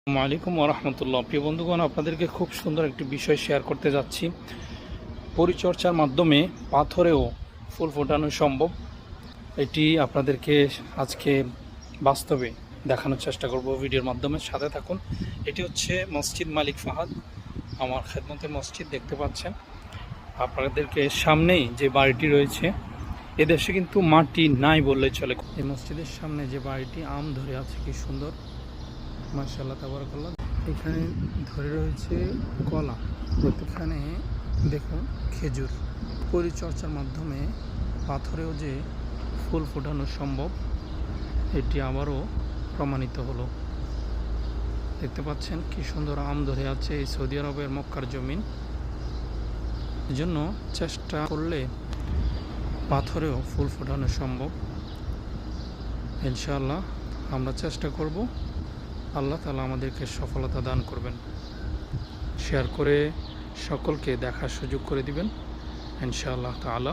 আসসালামু আলাইকুম ওয়া রাহমাতুল্লাহ। প্রিয় বন্ধুগণ, আপনাদেরকে খুব সুন্দর একটি বিষয় শেয়ার করতে যাচ্ছি। পরিচর্যার মাধ্যমে পাথরেও ফুল ফোটানো সম্ভব। এটি আপনাদেরকে আজকে বাস্তবে দেখানোর চেষ্টা করব ভিডিওর মাধ্যমে। সাথে থাকুন। এটি হচ্ছে মসজিদ মালিক ফাহাদ, আমার খেদমতের মসজিদ দেখতে পাচ্ছেন। আপনাদেরকে সামনেই যে বাড়িটি রয়েছে, এদেশে কিন্তু মাটি নাই বললেই চলে। এই মসজিদের সামনে যে বাড়িটি আম ধরে আছে, কি সুন্দর, মাশাআল্লাহ তাবারাকাল্লাহ। এখানে ধরে রয়েছে কলা, এখানে দেখুন খেজুর। পরিচর্যার মাধ্যমে পাথরেও যে ফুল ফোটানো সম্ভব, এটি আবারও প্রমাণিত হলো। দেখতে পাচ্ছেন কি সুন্দর আম ধরে আছে এই সৌদি আরবের মক্কার জমিন। এজন্য চেষ্টা করলে পাথরেও ফুল ফোটানো সম্ভব। ইনশাআল্লাহ আমরা চেষ্টা করব, আল্লাহ তাআলা আমাদেরকে সফলতা দান করবেন। শেয়ার করে সকলকে দেখার সুযোগ করে দিবেন ইনশাআল্লাহ তাআলা।